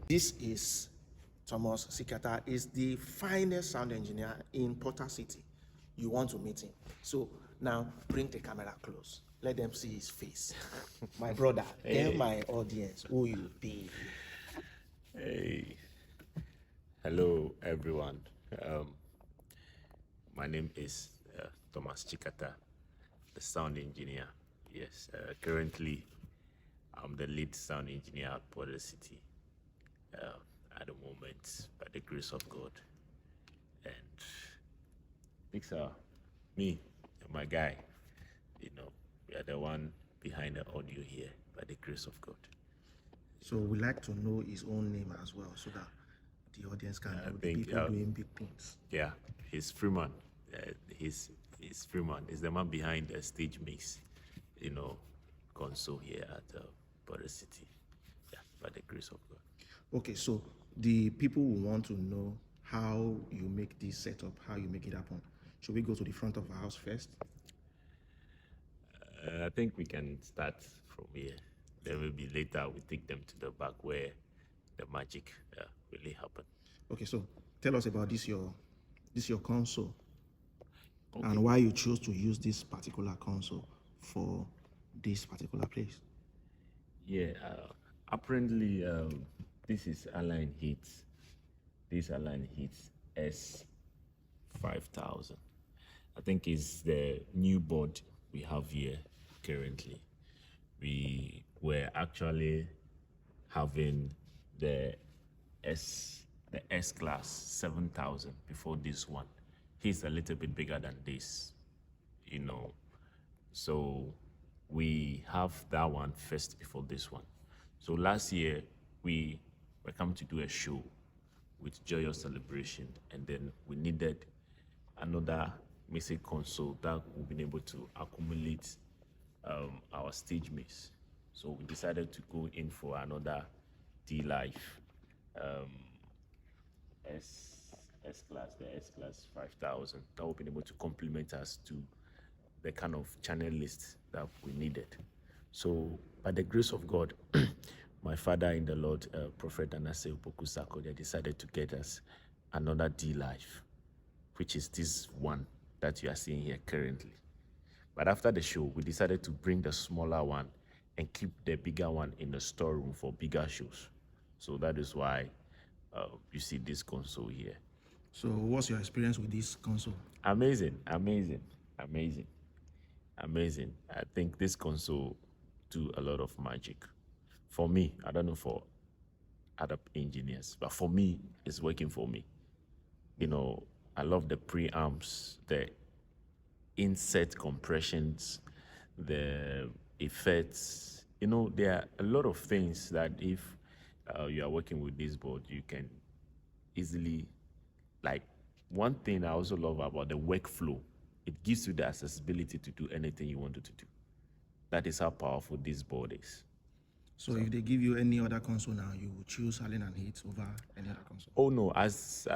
This is Thomas Sikata, is the finest sound engineer in PotterCity. You want to meet him. So now bring the camera close. Let them see his face. My brother, tell my audience who you be. Hey, hello everyone. My name is Thomas Chikata, the sound engineer. Yes, currently I'm the lead sound engineer at PotterCity at the moment, by the grace of God. And these are me and my guy. We are the one behind the audio here, by the grace of God. So we like to know his own name as well, so that the audience can know the people doing big things. Yeah, he's Freeman. He's Freeman. He's the man behind the stage mix, console here at PotterCity. Yeah, by the grace of God. Okay, so the people will want to know how you make this setup, how you make it happen. Should we go to the front of the house first? I think we can start from here. Then maybe later we take them to the back where the magic really happened. Okay, so tell us about this your console, and why you chose to use this particular console for this particular place. Yeah, apparently this is Align Hits. This Align Hits S5000. I think it's the new board we have here currently. We were actually having the S class 7000 before this one. He's a little bit bigger than this, so we have that one first before this one. So last year we were coming to do a show with Joyous Celebration, and then we needed another music console that we've been able to accumulate our stage mix. So we decided to go in for another D-Life S class, the S class 5000, that will be able to complement us to the kind of channel list that we needed. So by the grace of God, my father in the Lord, Prophet Anase Upoku, they decided to get us another D-Life, which is this one that you are seeing here currently. But after the show, we decided to bring the smaller one and keep the bigger one in the storeroom for bigger shows. So that is why you see this console here. So what's your experience with this console? Amazing. I think this console do a lot of magic. For me, I don't know for other engineers, but for me, it's working for me. I love the preamps, the inset compressions, the effects. There are a lot of things that if you are working with this board, you can easily, like, one thing I also love about the workflow, it gives you the accessibility to do anything you wanted to do. That is how powerful this board is. So if they give you any other console now, you would choose Allen and Hits over any other console? Oh no, as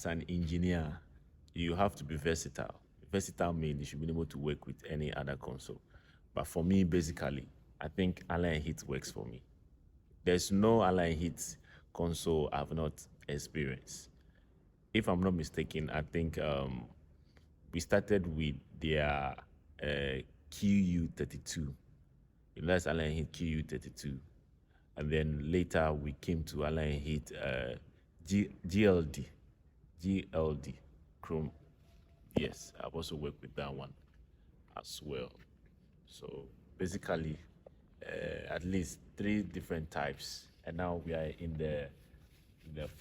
an engineer, you have to be versatile. Versatile means you should be able to work with any other console. But for me, basically, I think Allen Hits works for me. There's no Allen Hits console I've not experienced. If I'm not mistaken, I think we started with their QU32. That's Allen Hit QU32. And then later we came to Allen Hit GLD. Chrome. Yes, I've also worked with that one as well. So basically, at least 3 different types, and now we are in the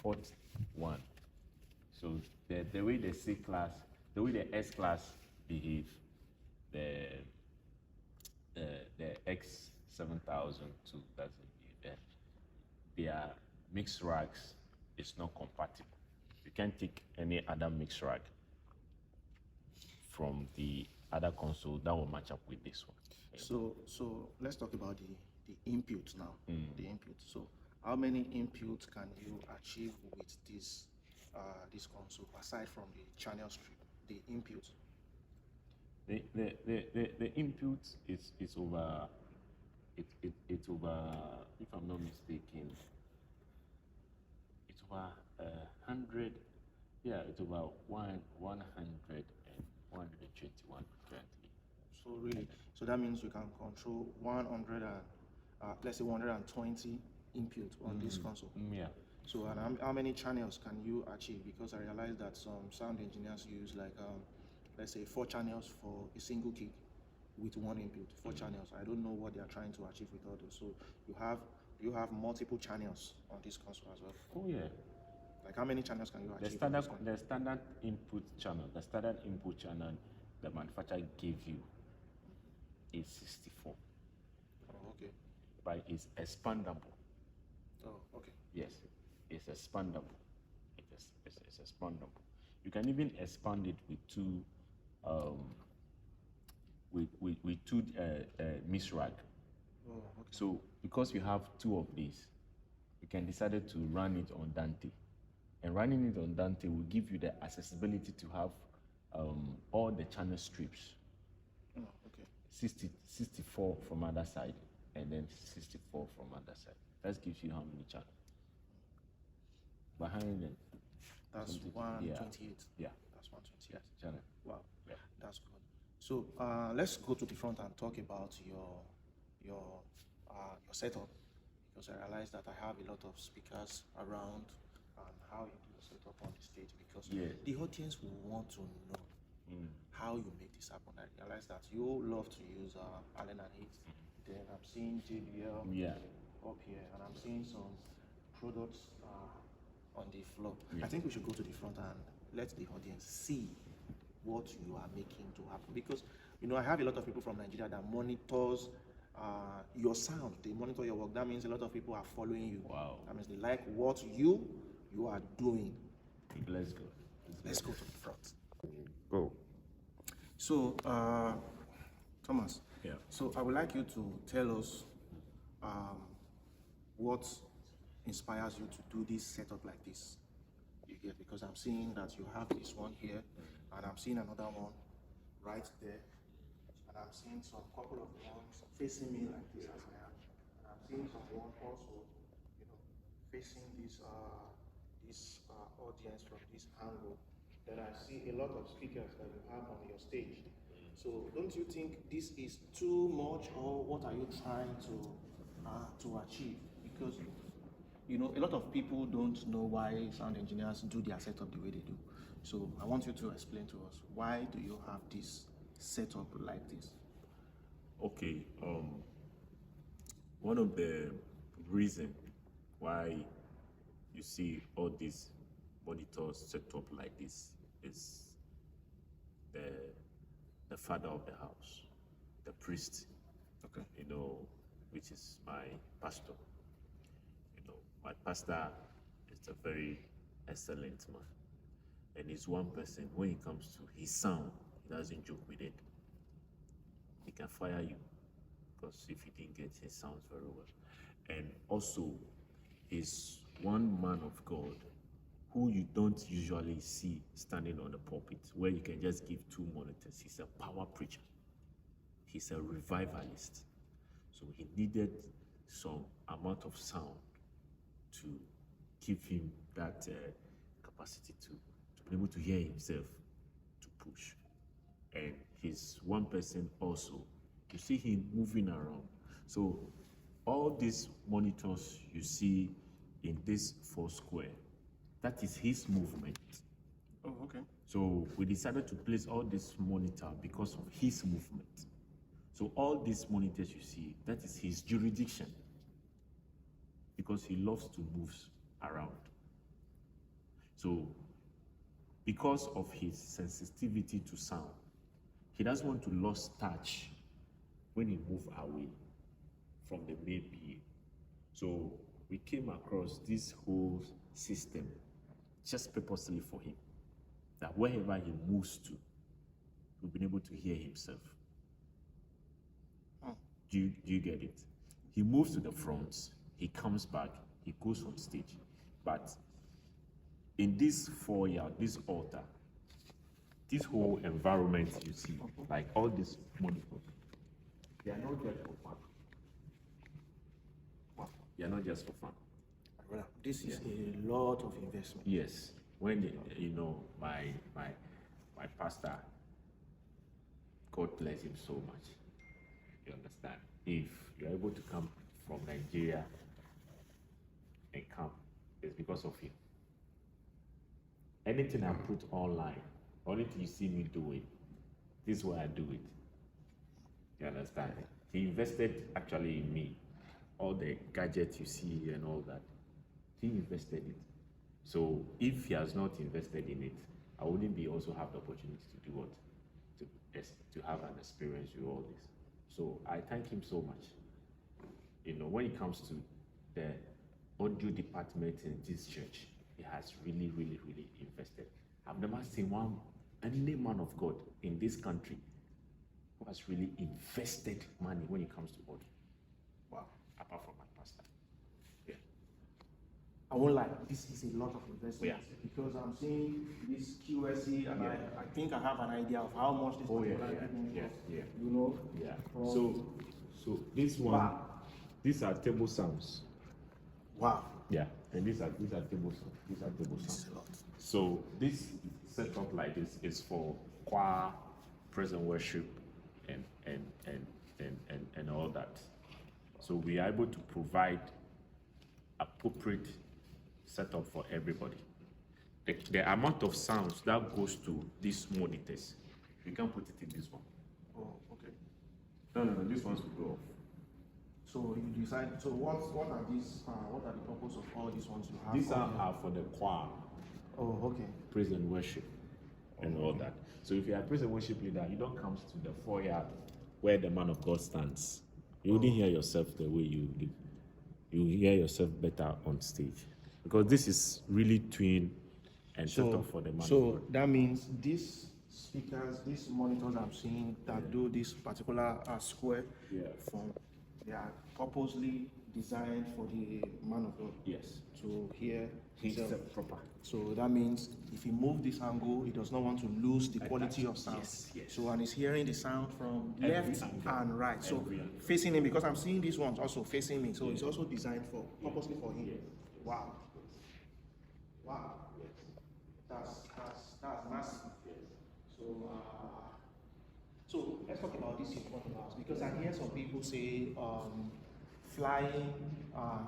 4th one. So the way the C class, the way the S class behave, the X7000 too, that's it. Their mix racks is not compatible. You can't take any other mix rack from the other console that will match up with this one. So let's talk about the inputs now. The input. So how many inputs can you achieve with this console aside from the channel strip? The input. The input is over it's over, if I'm not mistaken, it's over 100. Yeah, it's about 121 currently. So really, so that means you can control 100 and let's say 120 input on this console. Yeah. So and how many channels can you achieve? Because I realize that some sound engineers use like let's say 4 channels for a single kick with one input. 4 channels. I don't know what they are trying to achieve with all those. So you have multiple channels on this console as well. Oh yeah. Like how many channels can you The achieve? standard input channel, the manufacturer gave you is 64, Oh, okay. but it's expandable. Oh, okay. Yes, it's expandable. It's expandable. You can even expand it with two, misrag. Oh, okay. So because you have 2 of these, you can decide to run it on Dante, and running it on Dante will give you the accessibility to have all the channel strips. Oh, okay. 64 from other side, and then 64 from other side. That gives you how many channels? Behind it. That's 128. Yeah. That's 128. Yes, channel. Wow. Yeah. That's good. So let's go to the front and talk about your setup, because I realize that I have a lot of speakers around and how you do your setup on the stage, because the audience will want to know how you make this happen. I realize that you love to use Allen and Heath. Then I'm seeing JBL up here, and I'm seeing some products on the floor. I think we should go to the front and let the audience see what you are making to happen, because I have a lot of people from Nigeria that monitors your sound. They monitor your work. That means a lot of people are following you. Wow. That means they like what you are doing. Let's go. Let's go to the front. Go. So Thomas, Yeah. so I would like you to tell us what inspires you to do this setup like this. You get, because I'm seeing that you have this one here, and I'm seeing another one right there, and I'm seeing some couple of ones facing me like this as I am, and I'm seeing some one also, facing this audience from this angle. Then I see a lot of speakers that you have on your stage. So don't you think this is too much, or what are you trying to achieve? Because a lot of people don't know why sound engineers do their setup the way they do. So I want you to explain to us, why do you have this setup like this? Okay. One of the reasons why you see all these monitors set up like this is the father of the house, the priest. Okay. Which is my pastor. My pastor is a very excellent man, and he's one person. When it comes to his sound, he doesn't joke with it. He can fire you because if you didn't get his sounds very well. And also, he's one man of God who you don't usually see standing on the pulpit, where you can just give 2 monitors. He's a power preacher. He's a revivalist. So he needed some amount of sound to give him that capacity to be able to hear himself, to push. And he's one person also. You see him moving around. So all these monitors you see in this 4 square, that is his movement. Oh, okay. So we decided to place all this monitor because of his movement. So all these monitors you see, that is his jurisdiction, because he loves to move around. So because of his sensitivity to sound, he doesn't want to lose touch when he moves away from the main PA. So we came across this whole system just purposely for him, that wherever he moves to, he'll be able to hear himself. Do you get it? He moves to the front, he comes back, he goes on stage. But in this foyer, this altar, this whole environment you see, like all these monitors, they are not there for fun. You're not just for fun. Well, this is a lot of investment. Yes. When my pastor, God bless him so much. You understand? If you're able to come from Nigeria and come, it's because of him. Anything I put online, only thing you see me do it, this is why I do it. You understand? He invested actually in me. All the gadgets you see and all that, he invested it. So if he has not invested in it, I wouldn't be also have the opportunity to do what? To have an experience with all this. So I thank him so much. When it comes to the audio department in this church, he has really, really, really invested. I've never seen any man of God in this country who has really invested money when it comes to audio. Wow. Apart from my pastor. Yeah. I won't lie, this is a lot of investment. Yeah. Because I'm seeing this QSC and Yeah. I think I have an idea of how much this particular equipment costs. Yeah. From- So this one, Wow. these are table sounds. Wow. Yeah, and these are table sounds. These are table This sounds. is a lot. So this setup like this is for choir, praise and worship, and all that. So we are able to provide appropriate setup for everybody. The amount of sounds that goes to these monitors, you can put it in this one. Oh, okay. No, this one's will go off. So you decide. So what are these? What are the purpose of all these ones you have? These are for the choir, Oh, okay. praise and worship, and all that. So if you are a praise and worship leader, you don't come to the foyer where the man of God stands. You wouldn't hear yourself the way you live. You hear yourself better on stage, because this is really tuned and set up for the man of So God. that means these speakers, these monitors I'm seeing that do this particular square Yeah. form, they are purposely designed for the man of God Yes. to hear He's himself. proper. So that means if he move this angle, he does not want to lose the quality of sound. Yes. So and he's hearing the sound from Every left angle. and right. So Every angle. facing him, because I'm seeing these ones also facing me. So it's also designed for purposely for him. Wow. Wow. That's massive. So let's talk about this in about, because I hear some people say flying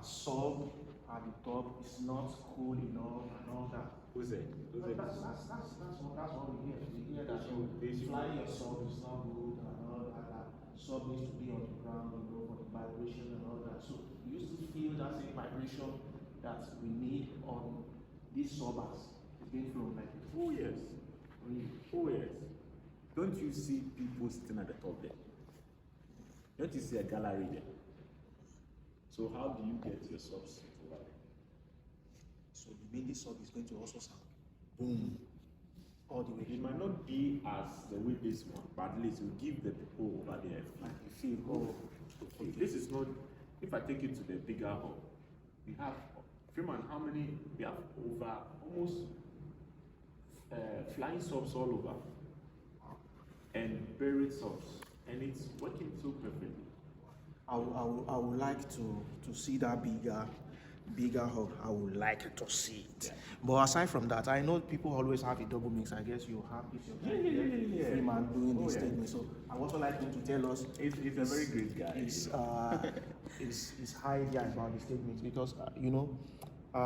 sub at the top is not cool enough and all that. Who's it? That's what we hear. We hear that flying your sub is not good and all that. That sub needs to be on the ground, for the vibration and all that. So you still feel that same vibration that we need on these subbers is being flown like this. Oh yes. Really? Oh yes. Don't you see people sitting at the top there? Don't you see a gallery there? So how do you get your subs over there? So you mean this sub is going to also sound boom all the way? It might not be as the way this one, but at least you give the people over there Like you feel, oh, okay. This is not. If I take you to the bigger hall, we have Freeman. How many? We have over almost flying subs all over, and buried subs, and it's working so perfectly. I would like to see that bigger hub. I would like to see it. Yeah. But aside from that, I know people always have a double mix. I guess you have if you're Freeman doing this statement. So I also like him to tell us. He's a very great guy. His idea about the statements, because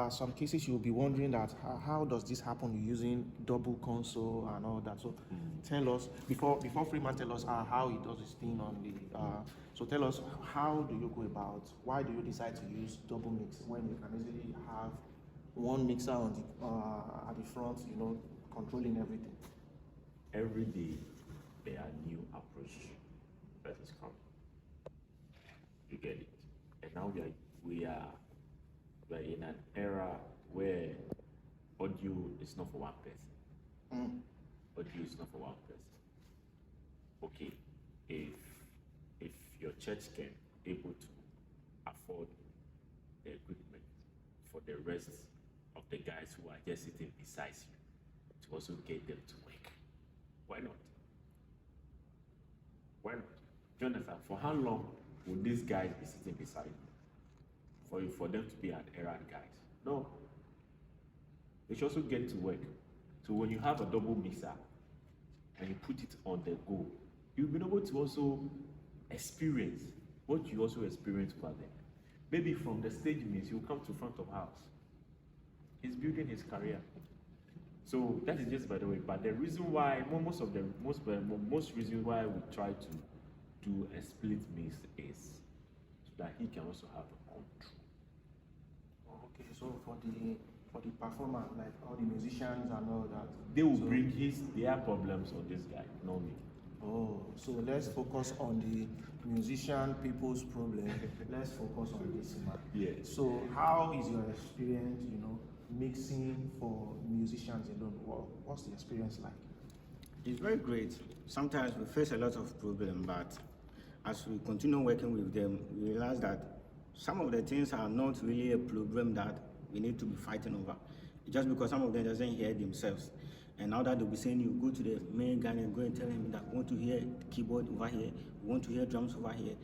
some cases you'll be wondering that how does this happen using double console and all that. So tell us before Freeman tell us how he does his thing on the. So tell us, how do you go about? Why do you decide to use double mix when you can easily have one mixer on the at the front, controlling everything? Every day there are new approach that is coming. You get it. And now we are in an era where audio is not for one person. Audio is not for one person. Okay, if your church can able to afford the equipment for the rest of the guys who are just sitting beside you to also get them to work, why not? Why not? Jonathan, for how long will these guys be sitting beside you? for them to be an errand guys. No, they should also get to work. So when you have a double mixer and you put it on the go, you'll be able to also experience what you also experience over there. Maybe from the stage mix, you'll come to front of house. He's building his career. So that is just by the way. But the reason why most reasons why we try to do a split mix is so that he can also have a control. Okay, so for the performer, like all the musicians and all that, They will bring their problems on this guy, not me. oh, so let's focus on the musician people's problem. Let's focus on this man. Yeah. So how is your experience, mixing for musicians alone? What's the experience like? It's very great. Sometimes we face a lot of problems, but as we continue working with them, we realize that some of the things are not really a problem that we need to be fighting over. Just because some of them doesn't hear themselves. And now that they'll be saying, you go to the main guy and go and tell him that we want to hear keyboard over here, we want to hear drums over here.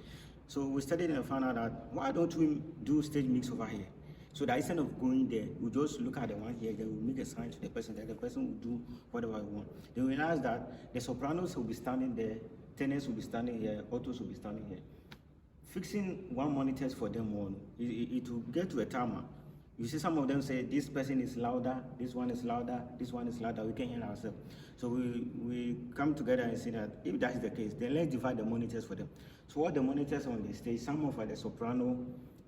So we studied and found out that why don't we do stage mix over here? So that instead of going there, we just look at the one here, then we make a sign to the person, that the person will do whatever we want. They realize that the sopranos will be standing there, tenors will be standing here, altos will be standing here. Fixing one monitors for them all, it will get to a timer. You see some of them say, this person is louder, this one is louder, this one is louder, we can hear ourselves. So we come together and say that if that is the case, then let's divide the monitors for them. So all the monitors on the stage, some of the soprano,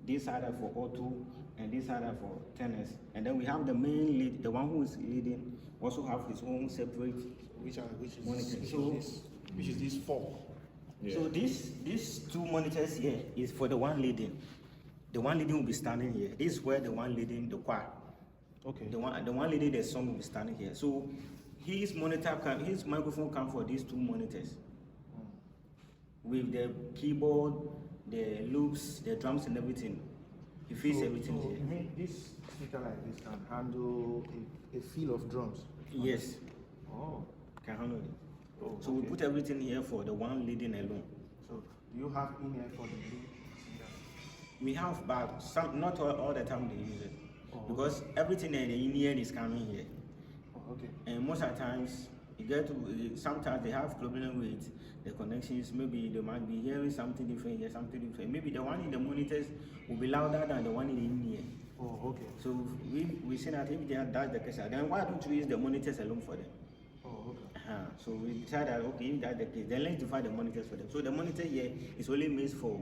this side are for alto, and this side are for tenors. And then we have the main lead, the one who is leading, also have his own separate Which is this four? Yeah. So these two monitors here is for the one leading. The one leading will be standing here. This is where the one leading the choir. Okay. The one leading the song will be standing here. So his microphone comes for these two monitors. With the keyboard, the loops, the drums and everything. He feeds everything so here. You mean this speaker like this can handle a field of drums? Yes, Oh. can handle it. Oh, So we okay. put everything here for the one leading alone. So do you have in-ear for the lead singer? We have, but not all the time they use it. Oh, Because everything in the in-ear is coming here. Oh, okay. And most of the times, sometimes they have problem with the connections. Maybe they might be hearing something different here, something different. Maybe the one in the monitors will be louder than the one in the in-ear. Oh, okay. So we say that if that's the case, then why don't we use the monitors alone for them? Oh, okay. So we decided that, okay, if that's the case, then let's divide the monitors for them. So the monitor here is only made for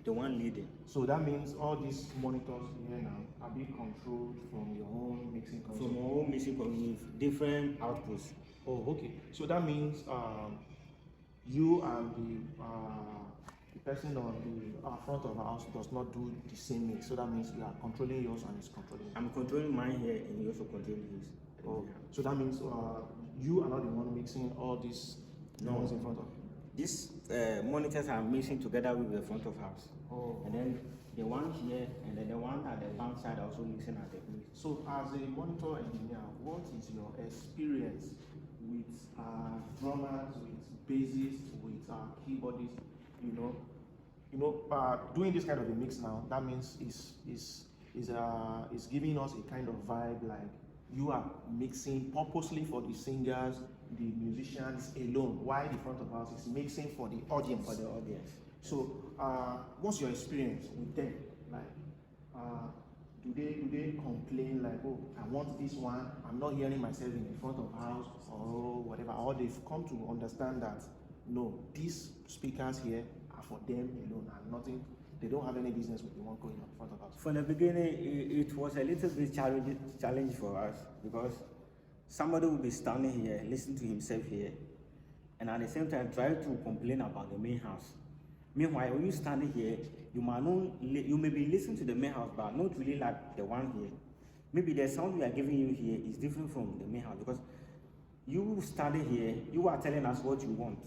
the one leading. So that means all these monitors here now are being controlled from your own mixing console. From our own music with different outputs. Oh, okay. So that means you and the person on the front of the house does not do the same mix. So that means you are controlling yours and he's controlling. I'm controlling mine here and he also controlling his. Oh, so that means you are not the one mixing all these noise in front of. These monitors are mixing together with the front of house. Oh. And then the one here and then the one at the back side also mixing at the place. So as a monitor engineer, what is your experience with drummers, with bassists, with keyboardists? Doing this kind of a mix now, that means is giving us a kind of vibe like you are mixing purposely for the singers, the musicians alone, while the front of house is mixing for the audience. For the audience. So, what's your experience with them? Like, do they complain like, oh, I want this one, I'm not hearing myself in the front of house or whatever, or they've come to understand that no, these speakers here are for them alone and nothing. They don't have any business with the one going on in front of us. From the beginning, it was a little bit challenge for us because somebody will be standing here, listening to himself here, and at the same time try to complain about the main house. Meanwhile, when you standing here, you may be listening to the main house, but not really like the one here. Maybe the sound we are giving you here is different from the main house because you standing here, you are telling us what you want.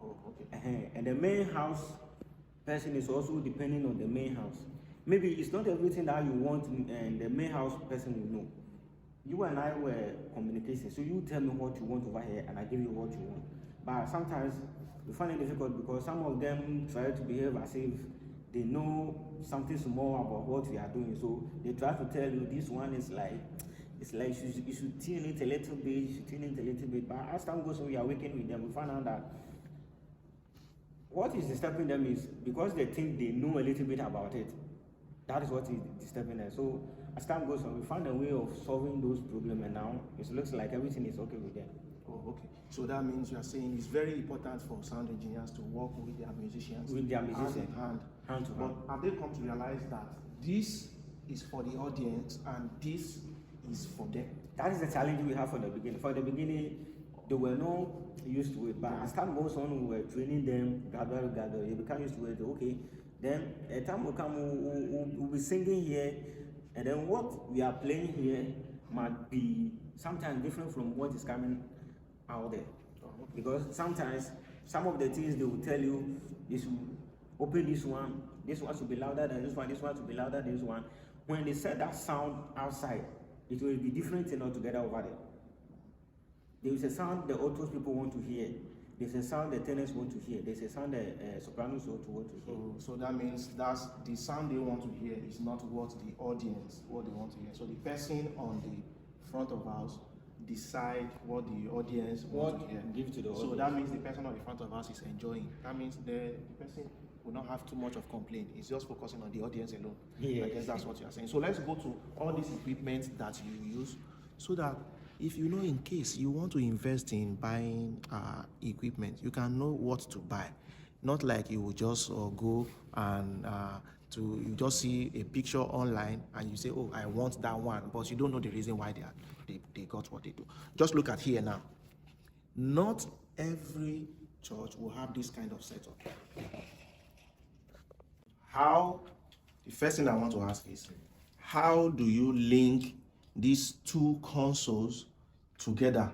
Oh, okay. And the main house person is also depending on the main house. Maybe it's not everything that you want and the main house person will know. You and I were communicating, so you tell me what you want over here and I give you what you want. But sometimes we find it difficult because some of them try to behave as if they know something small about what we are doing, so they try to tell you this one is like, it's like you should tune it a little bit, you should tune it a little bit. But as time goes on, we are working with them, we find out that what is disturbing them is because they think they know a little bit about it. That is what is disturbing them. So as time goes on, we find a way of solving those problems, and now it looks like everything is okay with them. Oh, okay. So that means you are saying it's very important for sound engineers to work with their musicians. With their musicians. Hand in hand. Hand to hand. But have they come to realize that this is for the audience and this is for them? That is the challenge we have for the beginning. For the beginning, they were not used to it, but as time goes on, we were training them gradually. They become used to it. Okay, then a time will come, we'll be singing here, and then what we are playing here might be sometimes different from what is coming out there. Because sometimes some of the things they will tell you, this will open this one should be louder than this one should be louder than this one. When they set that sound outside, it will be different thing altogether over there. There is a sound the altos people want to hear. There's a sound the tenors want to hear. There's a sound the sopranos want to hear. So that means that's the sound they want to hear is not what the audience what they want to hear. So the person on the front of house decide what the audience want to hear. Give to the So audience. that means the person on the front of house is enjoying. That means the person will not have too much of complaint. It's just focusing on the audience alone. Yeah. I guess that's what you are saying. So let's go to all these equipment that you use, so that if you know in case you want to invest in buying equipment, you can know what to buy. Not like you will just go and you just see a picture online and you say, oh, I want that one, but you don't know the reason why they got what they do. Just look at here now. Not every church will have this kind of setup. The first thing I want to ask is, how do you link these two consoles together?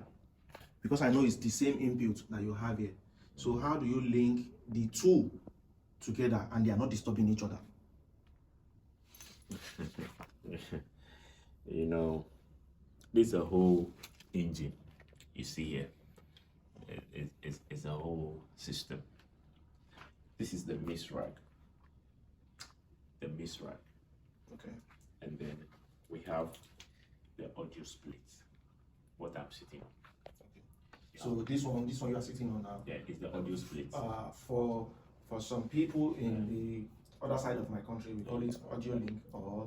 Because I know it's the same input that you have here. So how do you link the two together and they are not disturbing each other? You know, this is a whole engine you see here. It's a whole system. This is the mix rack. The mix rack. Okay. And then we have the audio splits. What I'm sitting on. Okay. So this one you are sitting on now. Yeah, it's the audio splits. For some people in the other side of my country, we call it audio link or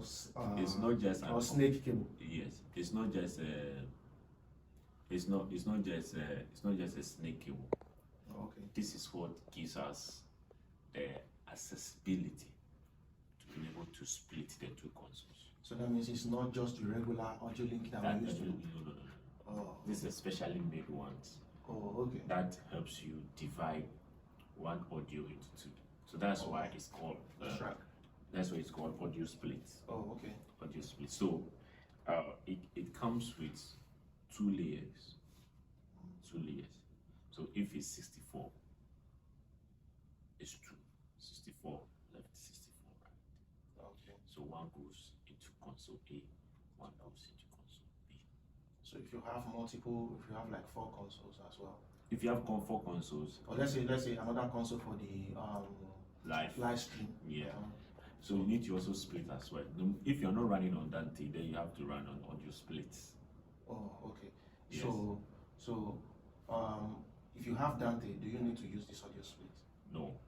It's not just or snake cable. Yes, it's not just it's not just a snake cable. Okay. This is what gives us the accessibility to be able to split the two consoles. So that means it's not just the regular audio link that we used to do. No. Oh, This is specially made ones oh, okay. that helps you divide one audio into two. So that's why it's called Track. that's why it's called audio splits. Oh, okay. Audio split. So it comes with two layers. So if it's 64, it's 64 left, 64 right. Okay. So one goes into console A, one goes into console B. So if you have like 4 consoles as well, If you have four consoles, or let's say another console for the live stream. yeah. So you need to also split as well. If you're not running on Dante, then you have to run on audio splits. Oh, okay. Yes. So if you have Dante, do you need to use this audio split? No.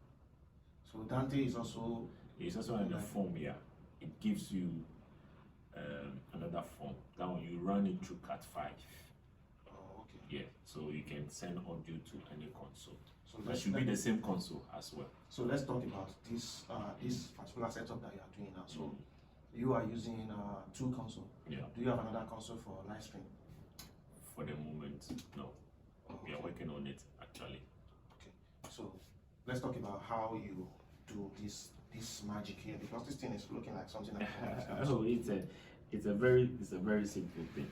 So Dante is also It's also in the form here. It gives you another form. Now you run it through Cat5. Oh, okay. Yeah. So you can send audio to any console. So That should be the same console as well. So let's talk about this particular setup that you are doing now. So you are using 2 consoles. Yeah. Do you have another console for live stream? For the moment, no. Oh, We are okay. working on it actually. Okay. So let's talk about how you do this magic here, because this thing is looking like something like Oh, it's a very simple thing.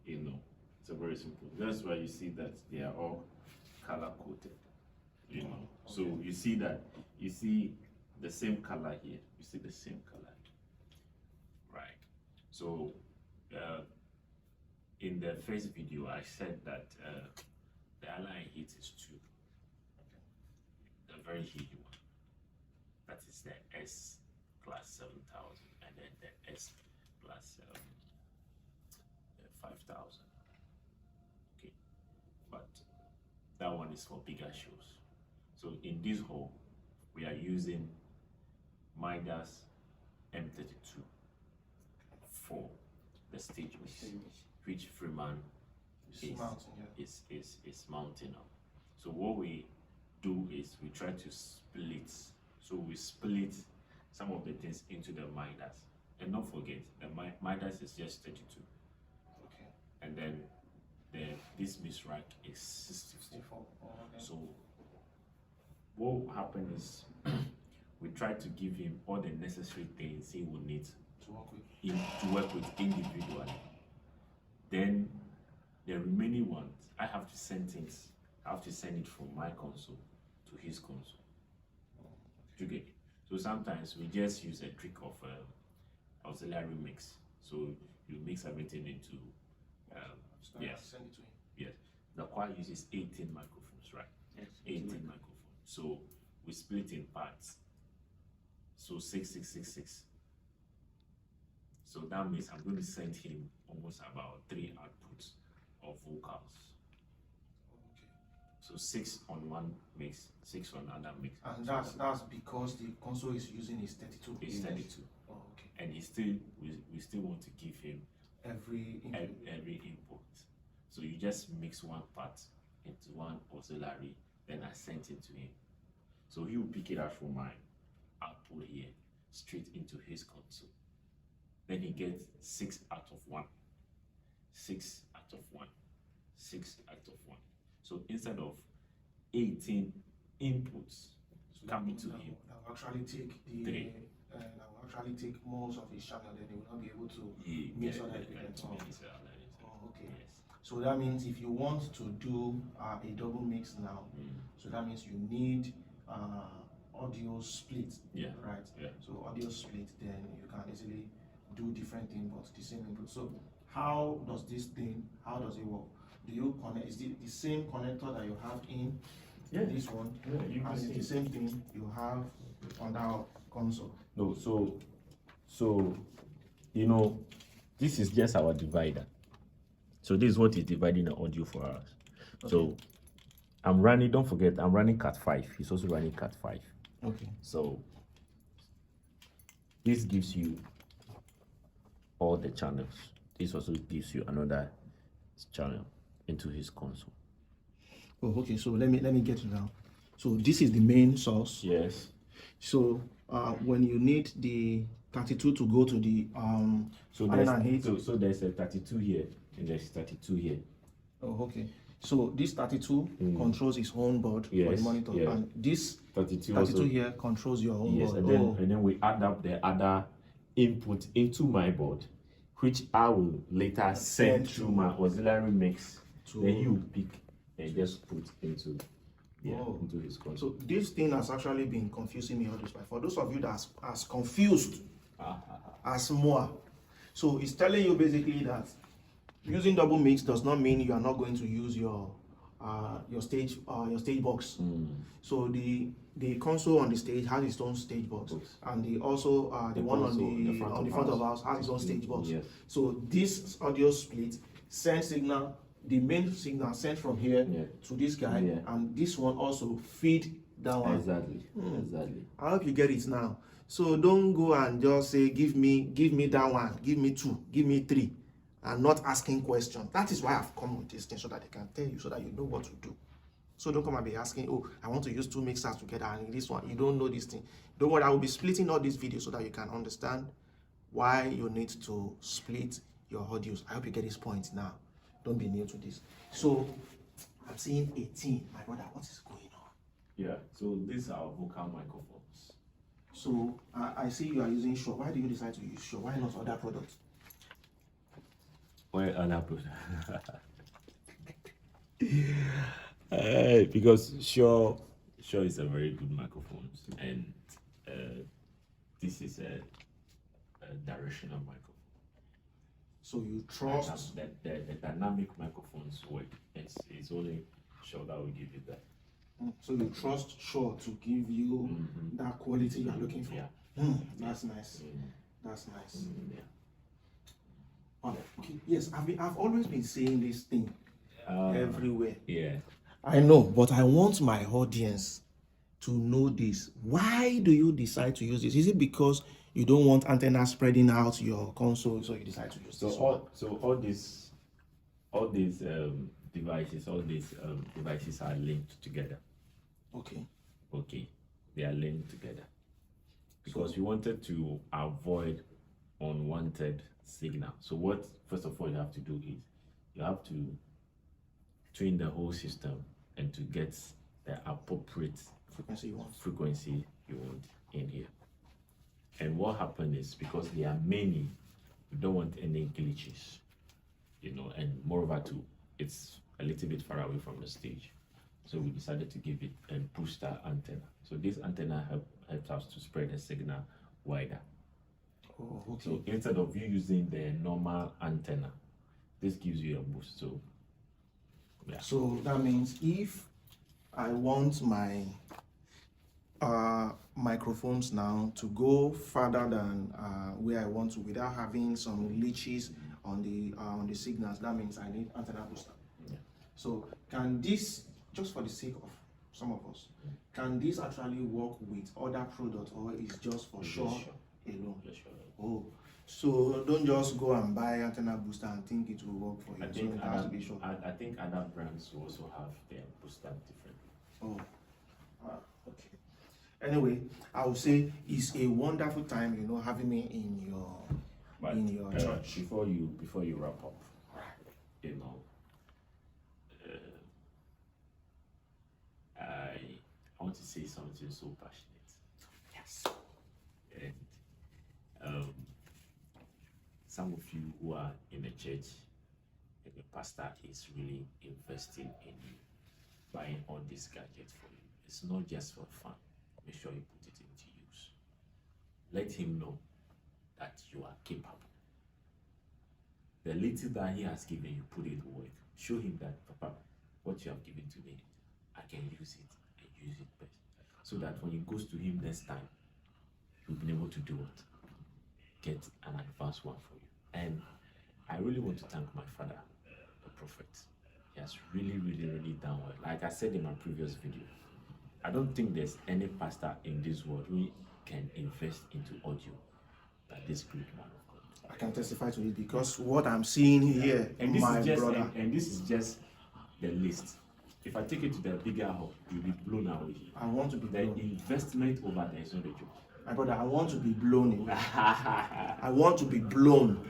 You know, it's a very simple. That's why you see that they are all color coded. You know, so okay. you see the same color here. You see the same color, right? So in the first video, I said that the align heat is 2. The very heavy one. That is the S class 7,000, and then the S class 5,000. Okay, but that one is for bigger shows. So in this hole, we are using Midas M32 for the stage which Freeman is mounting up. So what we do is we try to split. So we split some of the things into the Midas, and don't forget the Midas is just 32. Okay. And then this Miss rack is 64. Oh, okay. So what will happen is we try to give him all the necessary things he will need to work with individually. Then the remaining ones, I have to send things. I have to send it from my console to his console. You get it? So sometimes we just use a trick of auxiliary mix. So you mix everything into yes. Send it to him. Yes. The choir uses 18 microphones, right? Yes. 18 microphones. So we split in parts. So 6, 6, 6, 6. So that means I'm going to send him almost about 3 outputs of vocals. Okay. So 6 on one mix, 6 on another mix. And that's because the console is using his 32. It's 32. Oh, okay. And we still want to give him Every input. So you just mix one part into one auxiliary, then I sent it to him. So he will pick it up from my output here, straight into his console. Then he gets 6 out of 1, 6 out of 1, 6 out of 1. So instead of 18 inputs coming to him, that will actually take the 3. That will actually take most of his channel, then he will not be able to He mix get other it, equipment. Oh, okay. Yes. So that means if you want to do a double mix now, so that means you need audio split, Yeah. right? Yeah. So audio split, then you can easily do different things but the same input. So how does it work? Do you connect, is it the same connector that you have in this one? Yeah, you And can it's see the same thing you have on that console. No, so you know, this is just our divider. So this is what is dividing the audio for us. Okay. So I'm running, don't forget, I'm running Cat 5. He's also running Cat 5. Okay. So this gives you all the channels. This also gives you another channel into his console. Oh, okay. So let me get it now. So this is the main source. Yes. So when you need the 32 to go to the so there's a 32 here and there's 32 here. Oh, okay. So this 32 controls his own board for the monitor, and this 32 here controls your own board. And then we add up the other input into my board, which I will later send through my auxiliary mix. Then he will pick and just put into his console. So this thing has actually been confusing me all this while. For those of you that as confused as more, so it's telling you basically that using double mix does not mean you are not going to use your stage box. So the console on the stage has its own stage box, and the one on the front of house has its own stage box. Yes. So this audio split sends signal, the main signal sent from here to this guy, and this one also feed that one. Exactly. I hope you get it now. So don't go and just say give me that one, give me 2, give me 3, and not asking questions. That is why I've come with this thing, so that they can tell you, so that you know what to do. So don't come and be asking, oh, I want to use 2 mixers together and this one, you don't know this thing. Don't worry, I will be splitting all these videos so that you can understand why you need to split your audios. I hope you get this point now. Don't be new to this. So I'm seeing 18. My brother, what is going on? Yeah, so these are vocal microphones. So I see you are using Shure. Why do you decide to use Shure? Why not other products? Why other products? Because Shure is a very good microphone, and this is a directional microphone. So you trust the dynamic microphones work. It's only Shure that will give you that. So you trust Shaw to give you that quality you're looking for. Yeah. That's nice. That's nice. Yeah. Okay. Yes, I've always been saying this thing everywhere. Yeah. I know, but I want my audience to know this. Why do you decide to use this? Is it because you don't want antenna spreading out your console, so you decide to use this one? All these devices are linked together. Okay. Okay, they are linked together because we wanted to avoid unwanted signal. So what first of all you have to do is you have to tune the whole system and to get the appropriate Frequency you want in here. And what happened is because there are many, you don't want any glitches, and moreover too, it's a little bit far away from the stage. So we decided to give it a booster antenna. So this antenna helps us to spread the signal wider. Oh, okay. So instead of you using the normal antenna, this gives you a boost. So yeah. So that means if I want my microphones now to go further than where I want to without having some glitches on the signals, that means I need antenna booster. Yeah. So can this, just for the sake of some of us, can this actually work with other products, or is just for sure alone? Yeah, sure. Oh, so don't just go and buy antenna booster and think it will work for you. I So think it has to be sure. I think other brands will also have their booster differently. Oh, okay. Anyway, I would say it's a wonderful time, having me in your church. Before you wrap up, I want to say something so passionate. Yes. And some of you who are in the church and the pastor is really investing in you, buying all these gadgets for you. It's not just for fun. Make sure you put it into use. Let him know that you are capable. The little that he has given you, put it to work. Show him that, Papa, what you have given to me, I can use it and use it best. So that when it goes to him next time, you'll be able to do what? Get an advanced one for you. And I really want to thank my father, the prophet. He has really, really, really done well. Like I said in my previous video, I don't think there's any pastor in this world who can invest into audio like this great man of God. I can testify to it because what I'm seeing here, And this my is just brother. and this is just the list. If I take it to the bigger hall, you'll be blown away. I want to be The blown. investment over there is not a joke. My brother, I want to be blown away. I want to be blown.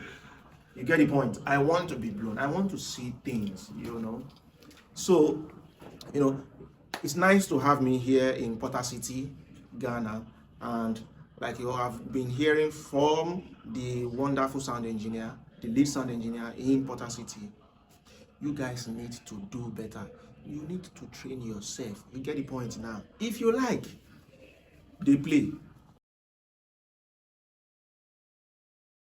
You get the point? I want to be blown. I want to see things, So, it's nice to have me here in PotterCity, Ghana, and like you have been hearing from the wonderful sound engineer, the lead sound engineer in PotterCity. You guys need to do better. You need to train yourself. You get the point now. If you like, they play.